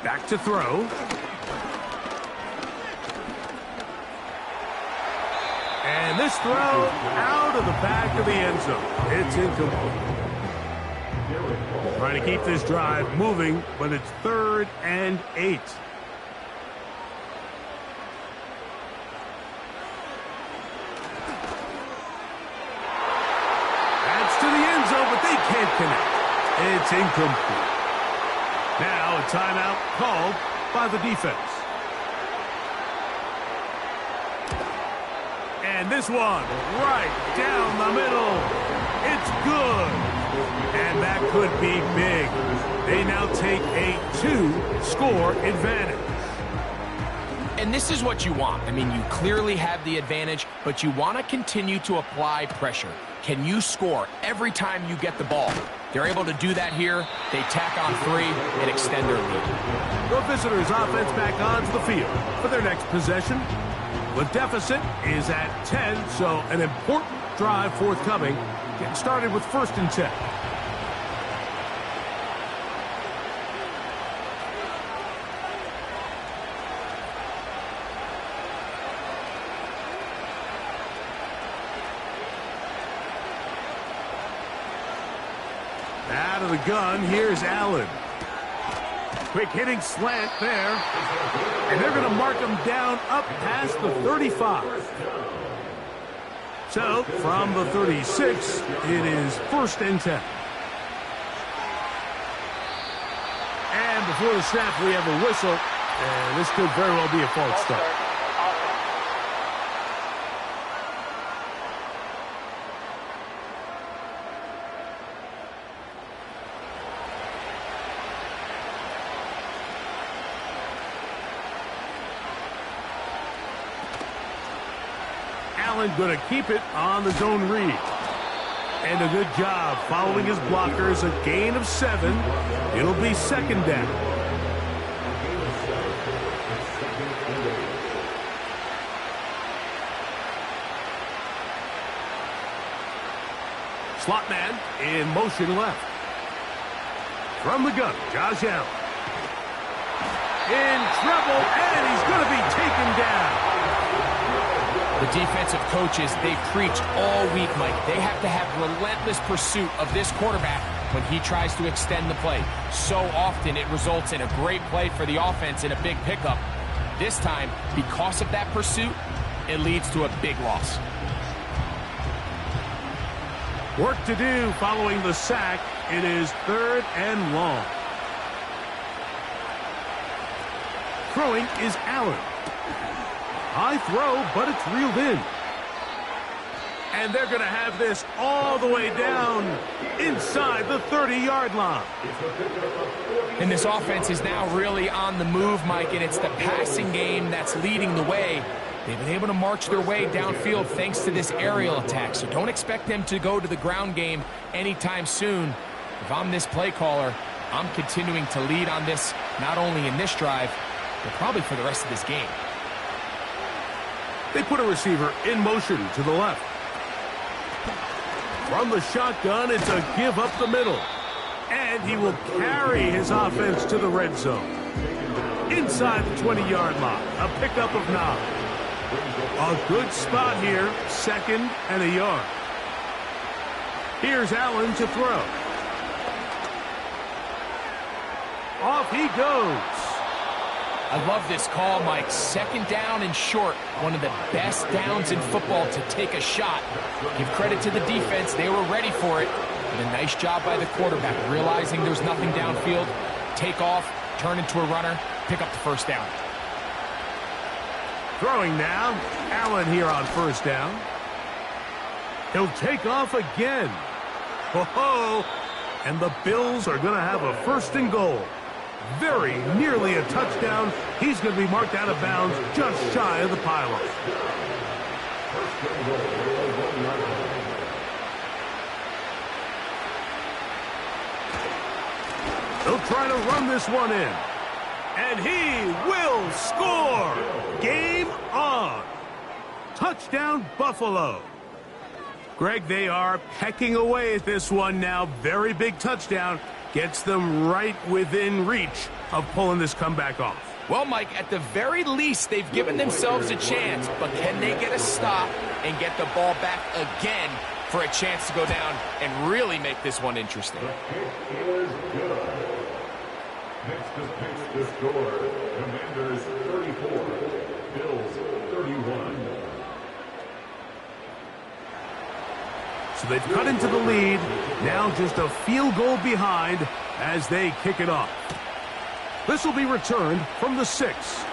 Back to throw. And this throw out of the back of the end zone. It's incomplete. Trying to keep this drive moving, but it's third and 8. That's to the end zone, but they can't connect. It's incomplete. Now a timeout called by the defense. And this one, right down the middle. It's good. And that could be big. They now take a 2-score advantage. And this is what you want. I mean, you clearly have the advantage, but you want to continue to apply pressure. Can you score every time you get the ball? They're able to do that here. They tack on 3 and extend their lead. The visitors' offense back onto the field for their next possession. The deficit is at 10, so an important drive forthcoming. Getting started with first and 10. Out of the gun, here's Allen. Quick hitting slant there. And they're going to mark him down up past the 35. So, from the 36, it is first and 10. And before the snap, we have a whistle. And this could very well be a false start. Allen going to keep it on the zone read. And a good job following his blockers. A gain of 7. It'll be second down. Slot man in motion left. From the gun, Josh Allen. In trouble, and he's going to be taken down. The defensive coaches, they preach all week, Mike. They have to have relentless pursuit of this quarterback when he tries to extend the play. So often it results in a great play for the offense and a big pickup. This time, because of that pursuit, it leads to a big loss. Work to do following the sack. It is 3rd and long. Throwing is Allen. High throw, but it's reeled in. And they're going to have this all the way down inside the 30-yard line. And this offense is now really on the move, Mike, and it's the passing game that's leading the way. They've been able to march their way downfield thanks to this aerial attack, so don't expect them to go to the ground game anytime soon. If I'm this play caller, I'm continuing to lead on this, not only in this drive, but probably for the rest of this game. They put a receiver in motion to the left. From the shotgun, it's a give up the middle. And he will carry his offense to the red zone. Inside the 20-yard line, a pickup of 9. A good spot here, 2nd and a yard. Here's Allen to throw. Off he goes. I love this call, Mike. 2nd down and short. One of the best downs in football to take a shot. Give credit to the defense. They were ready for it. And a nice job by the quarterback, realizing there's nothing downfield. Take off, turn into a runner, pick up the 1st down. Throwing now. Allen here on 1st down. He'll take off again. Ho-ho! And the Bills are going to have a 1st and goal. Very nearly a touchdown. He's going to be marked out of bounds just shy of the pylon. They'll try to run this one in. And he will score. Game on. Touchdown, Buffalo. Greg, they are pecking away at this one now. Very big touchdown. Gets them right within reach of pulling this comeback off. Well, Mike, at the very least, they've given themselves a chance, but can they get a stop and get the ball back again for a chance to go down and really make this one interesting? The kick is good. Next to pitch the score, Commanders 34, Bills 31. So they've cut into the lead. Now just a field goal behind as they kick it off. This will be returned from the 6.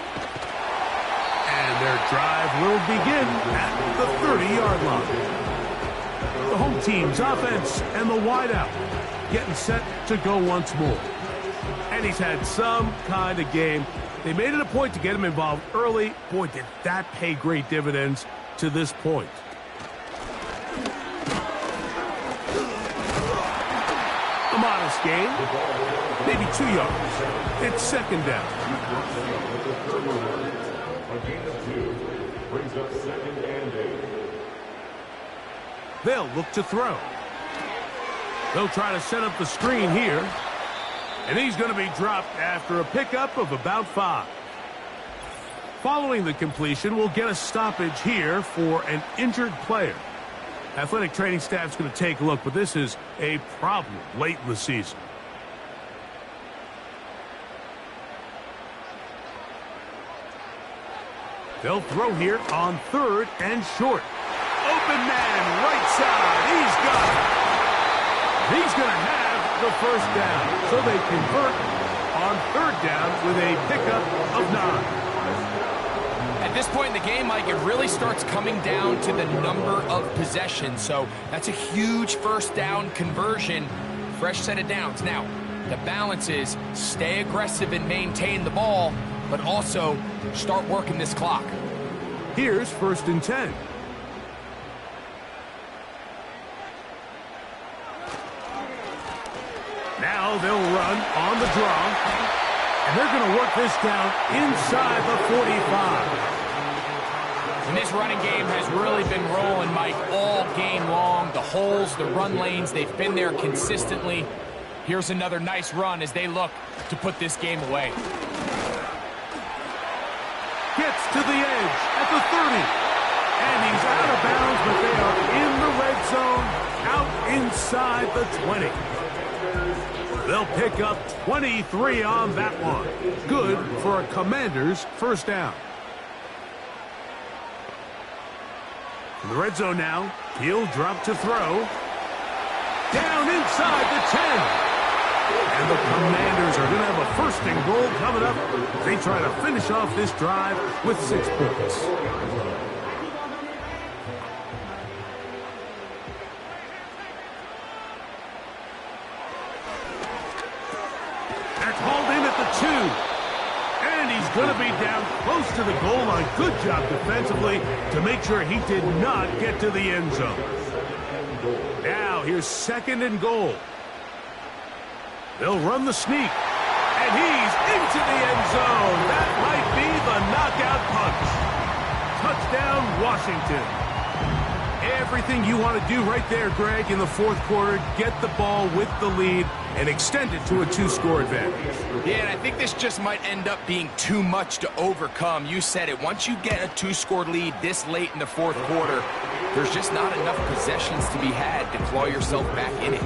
And their drive will begin at the 30-yard line. The home team's offense and the wideout getting set to go once more. And he's had some kind of game. They made it a point to get him involved early. Boy, did that pay great dividends to this point. A modest gain, maybe 2 yards. It's 2nd down. A gain of 2 brings up 2nd and 8. They'll look to throw. They'll try to set up the screen here. And he's going to be dropped after a pickup of about 5. Following the completion, we'll get a stoppage here for an injured player. Athletic training staff's going to take a look, but this is a problem late in the season. They'll throw here on 3rd and short. Open man, right side. He's got it. He's going to have the 1st down. So they convert on 3rd down with a pickup of 9. At this point in the game, Mike, it really starts coming down to the number of possessions. So that's a huge 1st down conversion. Fresh set of downs. Now, the balance is stay aggressive and maintain the ball, but also start working this clock. Here's 1st and 10. Now they'll run on the draw. And they're going to work this down inside the 45. And this running game has really been rolling, Mike, all game long. The holes, the run lanes, they've been there consistently. Here's another nice run as they look to put this game away. Gets to the edge at the 30. And he's out of bounds, but they are in the red zone, out inside the 20. They'll pick up 23 on that one. Good for a Commanders first down. In the red zone now, he'll drop to throw. Down inside the 10. And the Commanders are going to have a first and goal coming up. They try to finish off this drive with 6 points. That's hauled in at the 2. And he's going to be down close to the goal line. Good job defensively to make sure he did not get to the end zone. Now here's 2nd and goal. They'll run the sneak. And he's into the end zone. That might be the knockout punch. Touchdown, Washington. Everything you want to do right there, Greg, in the 4th quarter. Get the ball with the lead and extend it to a 2-score advantage. Yeah, and I think this just might end up being too much to overcome. You said it. Once you get a 2-score lead this late in the 4th quarter, there's just not enough possessions to be had to claw yourself back in it.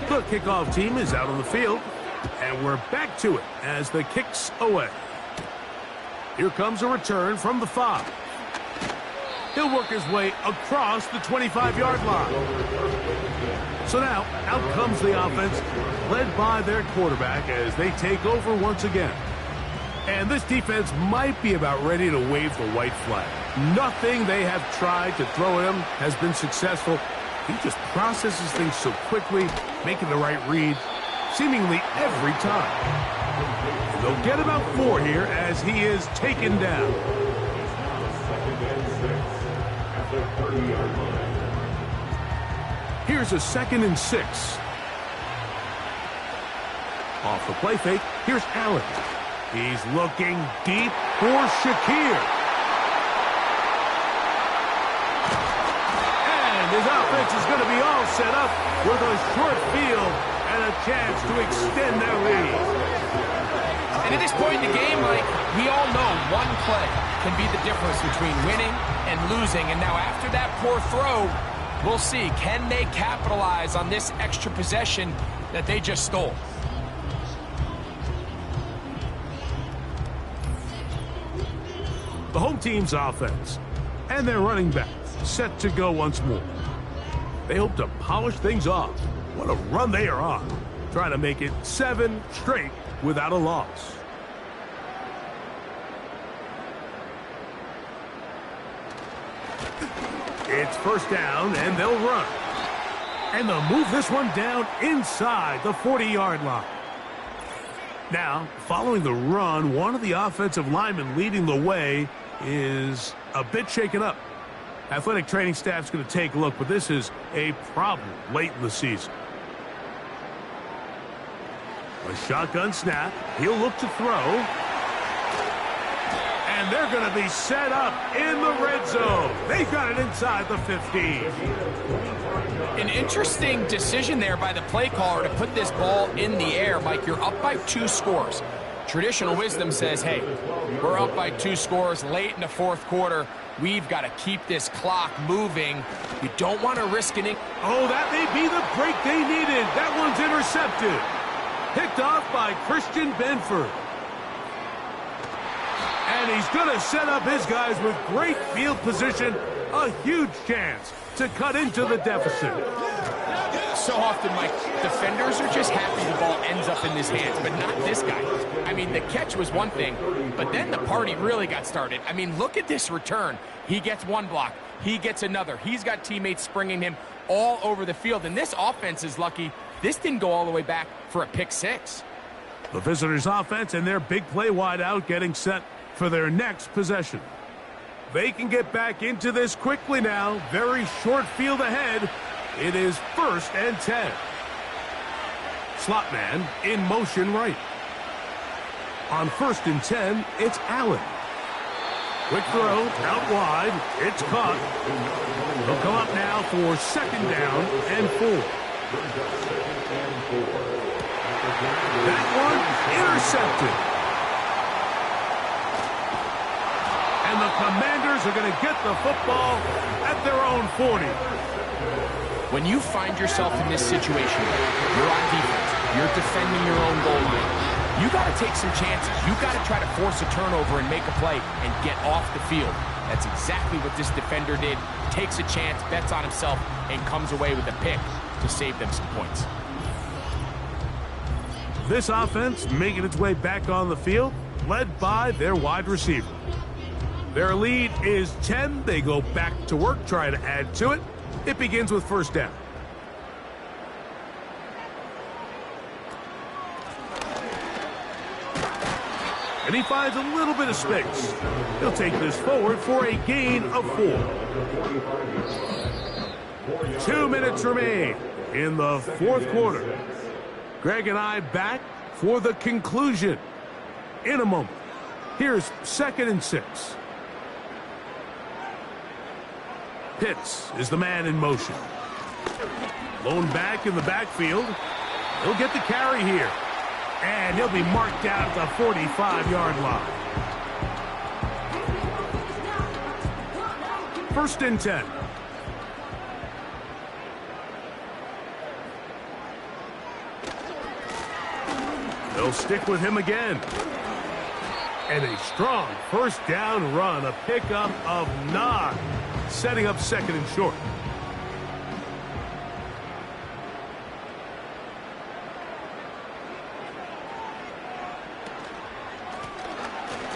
The kickoff team is out on the field, and we're back to it as the kick's away. Here comes a return from the 5. He'll work his way across the 25-yard line. So now, out comes the offense, led by their quarterback as they take over once again. And this defense might be about ready to wave the white flag. Nothing they have tried to throw at him has been successful. He just processes things so quickly, making the right read, seemingly every time. And they'll get about 4 here as he is taken down. Here's a 2nd and 6. Off the play fake, here's Allen. He's looking deep for Shakir. And his offense is going to be all set up with a short field and a chance to extend their lead. And at this point in the game, Mike, we all know one play can be the difference between winning and losing. And now after that poor throw, we'll see, can they capitalize on this extra possession that they just stole? The home team's offense and their running back set to go once more. They hope to polish things off. What a run they are on, trying to make it 7 straight without a loss. It's first down, and they'll run. And they'll move this one down inside the 40-yard line. Now, following the run, one of the offensive linemen leading the way is a bit shaken up. Athletic training staff's going to take a look, but this is a problem late in the season. A shotgun snap. He'll look to throw. And they're going to be set up in the red zone. They've got it inside the 15. An interesting decision there by the play caller to put this ball in the air. Mike, you're up by 2 scores. Traditional wisdom says, hey, we're up by 2 scores late in the 4th quarter. We've got to keep this clock moving. You don't want to risk an... Oh, that may be the break they needed. That one's intercepted. Picked off by Christian Benford. And he's going to set up his guys with great field position. A huge chance to cut into the deficit. So often, Mike, defenders are just happy the ball ends up in his hands, but not this guy. I mean, the catch was one thing, but then the party really got started. I mean, look at this return. He gets one block. He gets another. He's got teammates springing him all over the field, and this offense is lucky this didn't go all the way back for a pick 6. The visitors' offense and their big play wide out getting set for their next possession. They can get back into this quickly now. Very short field ahead. It is 1st and 10. Slot man in motion right. On 1st and 10, it's Allen. Quick throw, out wide. It's caught. He'll come up now for 2nd down and 4. That one intercepted. And the Commanders are going to get the football at their own 40. When you find yourself in this situation, you're on defense, you're defending your own goal line, you got to take some chances. You got to try to force a turnover and make a play and get off the field. That's exactly what this defender did. Takes a chance, bets on himself, and comes away with a pick to save them some points. This offense making its way back on the field, led by their wide receiver. Their lead is 10. They go back to work, try to add to it. It begins with 1st down. And he finds a little bit of space. He'll take this forward for a gain of 4. 2 minutes remain in the 4th quarter. Greg and I back for the conclusion in a moment. Here's 2nd and 6. Pitts is the man in motion. Lone back in the backfield. He'll get the carry here. And he'll be marked down at the 45-yard line. 1st and 10. They'll stick with him again. And a strong 1st down run, a pickup of 9, setting up 2nd and short.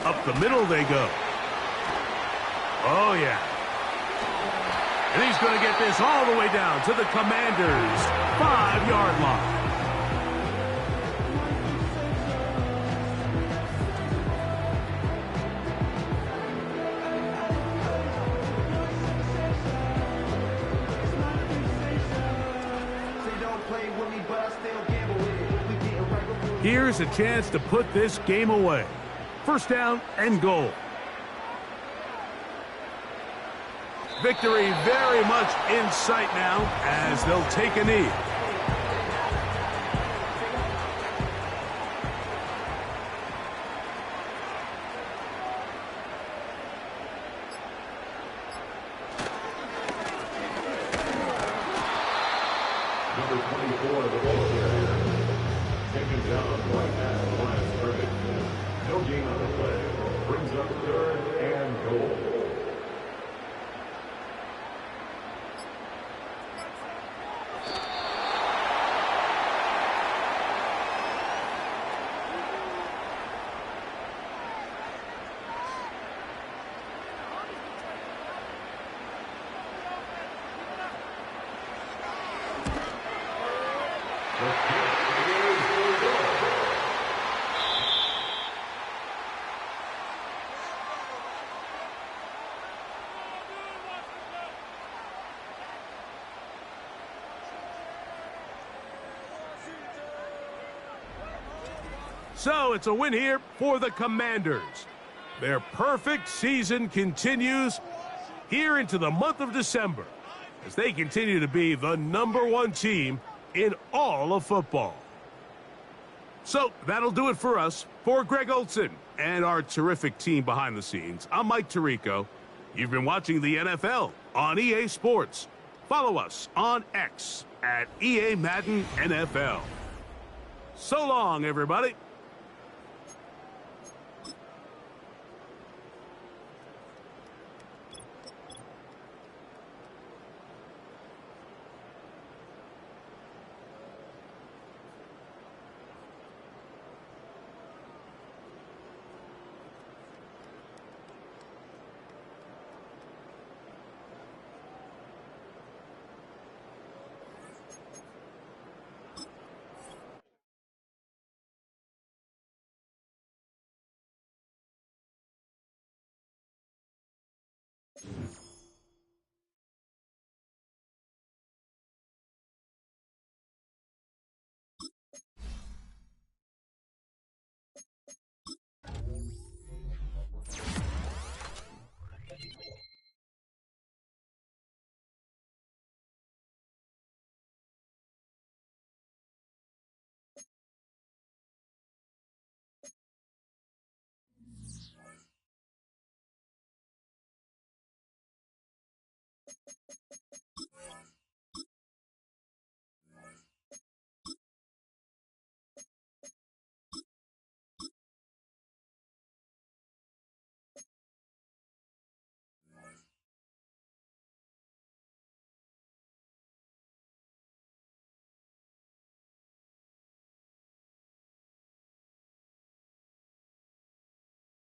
Up the middle they go. Oh, yeah. And he's going to get this all the way down to the Commanders' 5-yard line. Here's a chance to put this game away. 1st down and goal. Victory very much in sight now as they'll take a knee. Number 24, the ball carrier. Taken down right at the line of scrimmage. No gain on the play. Brings up 3rd and goal. So it's a win here for the Commanders. Their perfect season continues here into the month of December as they continue to be the #1 team in all of football. So that'll do it for us. For Greg Olson and our terrific team behind the scenes, I'm Mike Tirico. You've been watching the NFL on EA Sports. Follow us on X at EA Madden NFL. So long, everybody.